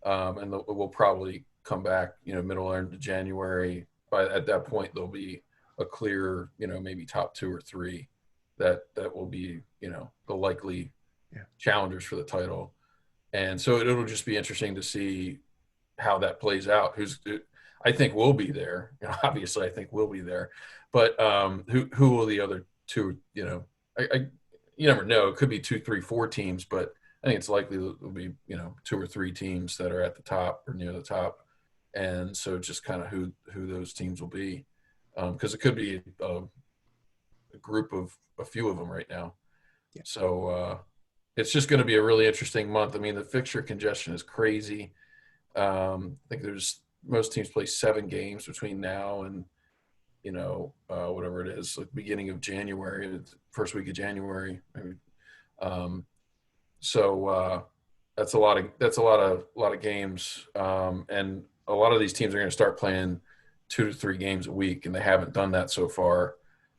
and we'll probably come back middle or end of January. At that point, there'll be a clear maybe top 2 or 3 that will be the likely challengers for the title. And so it'll just be interesting to see how that plays out. I think we'll be there. Obviously, I think we'll be there. But who will the other 2? You never know. It could be 2, 3, 4 teams, but I think it's likely it'll be 2 or 3 teams that are at the top or near the top. And so just kind of who those teams will be, because it could be a group of a few of them right now. Yeah. So it's just going to be a really interesting month. I mean, the fixture congestion is crazy. I think most teams play 7 games between now and whatever it is, like beginning of January, first week of January, maybe. So that's a lot of games, and a lot of these teams are going to start playing 2 to 3 games a week, and they haven't done that so far.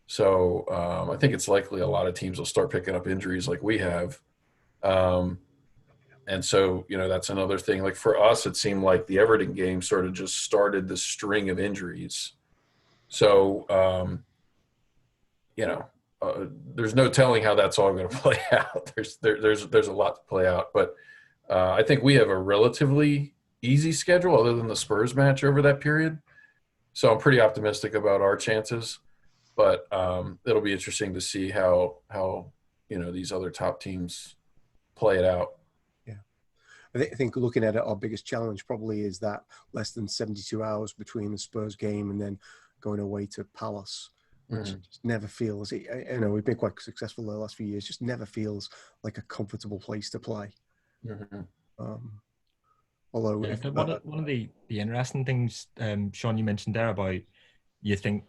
So I think it's likely a lot of teams will start picking up injuries like we have. And so, that's another thing. Like for us, it seemed like the Everton game sort of just started the string of injuries. So, there's no telling how that's all going to play out. There's a lot to play out, but I think we have a relatively easy schedule other than the Spurs match over that period. So I'm pretty optimistic about our chances, but it'll be interesting to see how these other top teams play it out. Yeah. I think looking at it, our biggest challenge probably is that less than 72 hours between the Spurs game and then going away to Palace, which just never feels, we've been quite successful the last few years, just never feels like a comfortable place to play. Although one of the interesting things, Sean, you mentioned there about, you think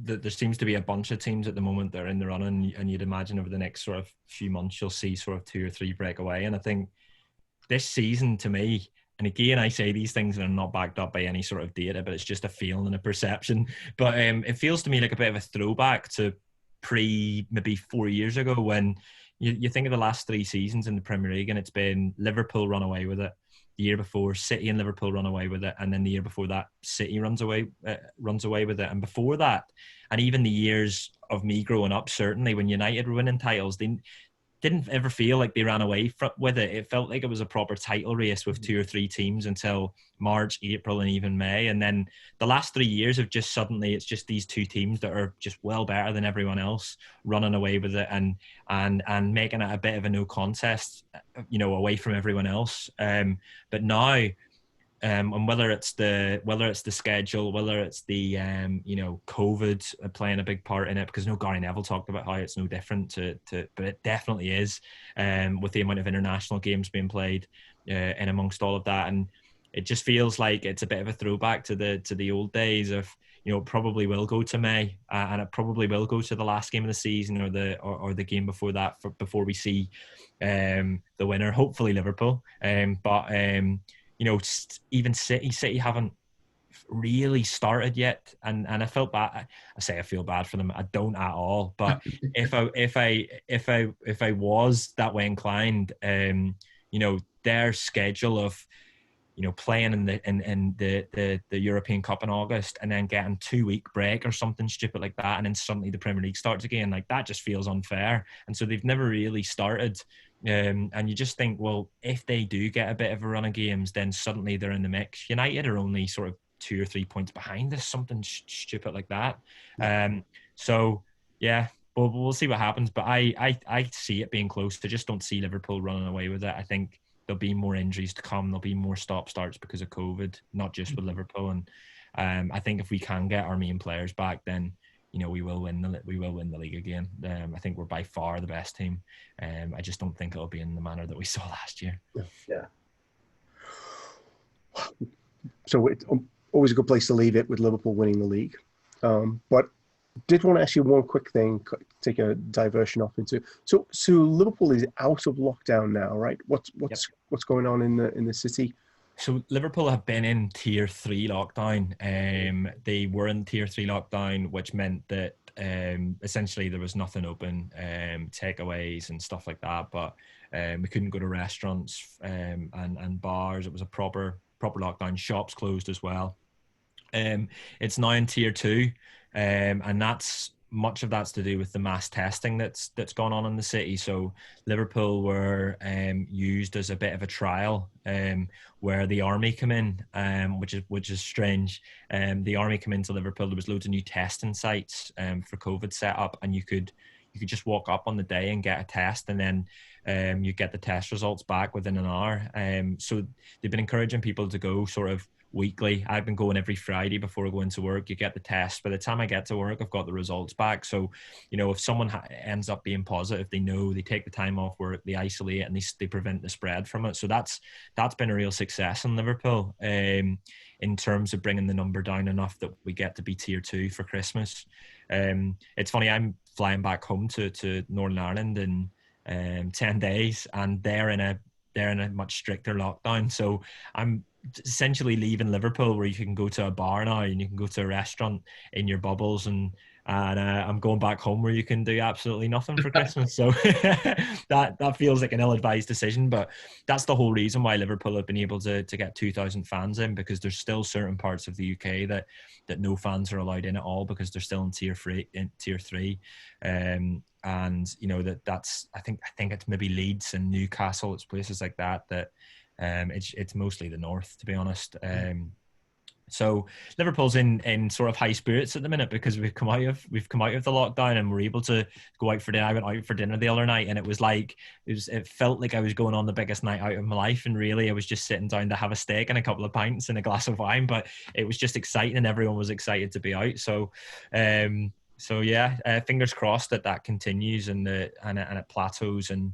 that there seems to be a bunch of teams at the moment that are in the running, and you'd imagine over the next sort of few months you'll see sort of 2 or 3 break away. And I think this season, to me, and again I say these things and are not backed up by any sort of data, but it's just a feeling and a perception, but it feels to me like a bit of a throwback to maybe 4 years ago, when you think of the last 3 seasons in the Premier League, and it's been Liverpool run away with it, The year before, City and Liverpool run away with it, and then the year before that, City runs away with it, and before that, and even the years of me growing up, certainly when United were winning titles, they didn't ever feel like they ran away with it. It felt like it was a proper title race with 2 or 3 teams until March, April, and even May. And then the last 3 years of just suddenly, it's just these 2 teams that are just well better than everyone else, running away with it and making it a bit of a no contest, away from everyone else. But now, and whether it's the schedule, whether it's the COVID playing a big part in it, because Gary Neville talked about how it's no different but it definitely is, with the amount of international games being played in amongst all of that, and it just feels like it's a bit of a throwback to the old days of, it probably will go to May, and it probably will go to the last game of the season or the game before that, before we see the winner, hopefully Liverpool, even City haven't really started yet, and I felt bad. I say I feel bad for them. I don't at all. But if I was that way inclined, their schedule of playing in the European Cup in August and then getting 2-week break or something stupid like that, and then suddenly the Premier League starts again, like that just feels unfair. And so they've never really started. And you just think, well, if they do get a bit of a run of games, then suddenly they're in the mix. United are only sort of 2 or 3 points behind us, something stupid like that. So yeah, we'll see what happens. But I see it being close. I just don't see Liverpool running away with it. I think there'll be more injuries to come. There'll be more stop-starts because of COVID, not just with Liverpool. And I think if we can get our main players back, then we will win the league again. I think we're by far the best team. I just don't think it'll be in the manner that we saw last year. Yeah. So it's always a good place to leave it with Liverpool winning the league. But did want to ask you one quick thing, take a diversion off into. So Liverpool is out of lockdown now, right? What's going on in the city? So Liverpool have been in Tier 3 lockdown. They were in Tier 3 lockdown, which meant that essentially there was nothing open, takeaways and stuff like that. But we couldn't go to restaurants and bars. It was a proper lockdown. Shops closed as well. It's now in Tier 2, and much of that's to do with the mass testing that's gone on in the city. So Liverpool were used as a bit of a trial, where the army come in, which is strange. The army come into Liverpool. There was loads of new testing sites for COVID set up, and you could just walk up on the day and get a test, and then you get the test results back within an hour. So they've been encouraging people to go sort of weekly. I've been going every Friday before I go into work. You get the test. By the time I get to work, I've got the results back. So, if someone ends up being positive, they know, they take the time off work, they isolate, and they prevent the spread from it. So that's been a real success in Liverpool, in terms of bringing the number down enough that we get to be Tier 2 for Christmas. It's funny, I'm flying back home to Northern Ireland in 10 days, and they're in a much stricter lockdown. So I'm essentially leaving Liverpool, where you can go to a bar now and you can go to a restaurant in your bubbles, and I'm going back home where you can do absolutely nothing for Christmas. So that feels like an ill-advised decision, but that's the whole reason why Liverpool have been able to get 2,000 fans in, because there's still certain parts of the UK that no fans are allowed in at all, because they're still in Tier 3. And that's I think it's maybe Leeds and Newcastle, it's places like that it's mostly the north, to be honest. So Liverpool's in sort of high spirits at the minute, because we've come out of the lockdown and we're able to go out for dinner. I went out for dinner the other night, and it felt like I was going on the biggest night out of my life, and really I was just sitting down to have a steak and a couple of pints and a glass of wine, but it was just exciting and everyone was excited to be out. So fingers crossed that continues and it plateaus, and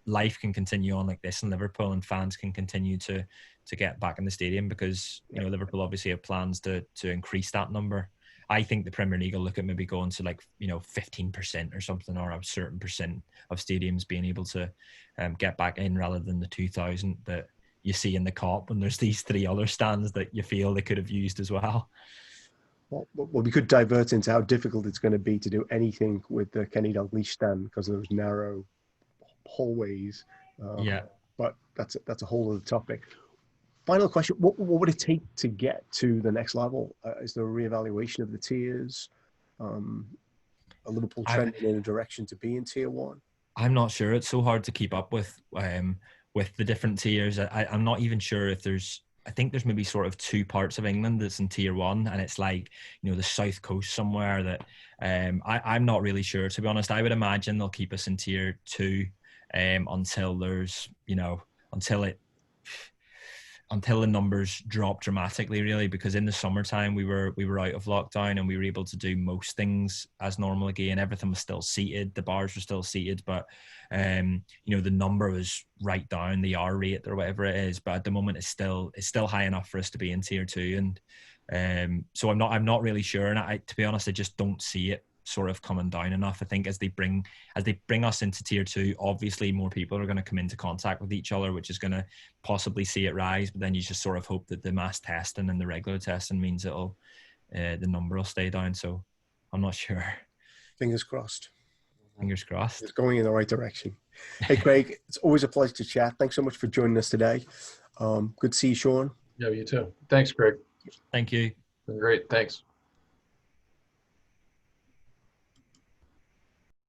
life can continue on like this in Liverpool, and fans can continue to get back in the stadium, because Liverpool obviously have plans to increase that number. I think the Premier League will look at maybe going to 15% or something, or a certain percent of stadiums being able to get back in, rather than the 2,000 that you see in the Kop, when there's these 3 other stands that you feel they could have used as well. Well, we could divert into how difficult it's going to be to do anything with the Kenny Dalglish stand, because of those narrow hallways. but that's a whole other topic. Final question: what would it take to get to the next level? Is there a reevaluation of the tiers? A Liverpool trending in a direction to be in tier 1? I'm not sure. It's so hard to keep up with the different tiers. I'm not even sure if there's. I think there's maybe sort of 2 parts of England that's in tier 1, and it's like, you know, the south coast somewhere that I'm not really sure, to be honest. I would imagine they'll keep us in tier 2 until there's, you know, until the numbers drop dramatically, really, because in the summertime we were out of lockdown and we were able to do most things as normal again. Everything was still seated, the bars were still seated, but you know, the number was right down, the R rate or whatever it is, but at the moment it's still high enough for us to be in tier 2. And so I'm not really sure, and to be honest, I just don't see it sort of coming down enough. I think as they bring us into tier 2, obviously more people are going to come into contact with each other, which is going to possibly see it rise, but then you just sort of hope that the mass testing and the regular testing means it'll the number will stay down. So I'm not sure. Fingers crossed. It's going in the right direction. Hey Craig, it's always a pleasure to chat. Thanks so much for joining us today. Good to see you, Sean. Yeah, you too. Thanks, Craig. Thank you. Been great. Thanks.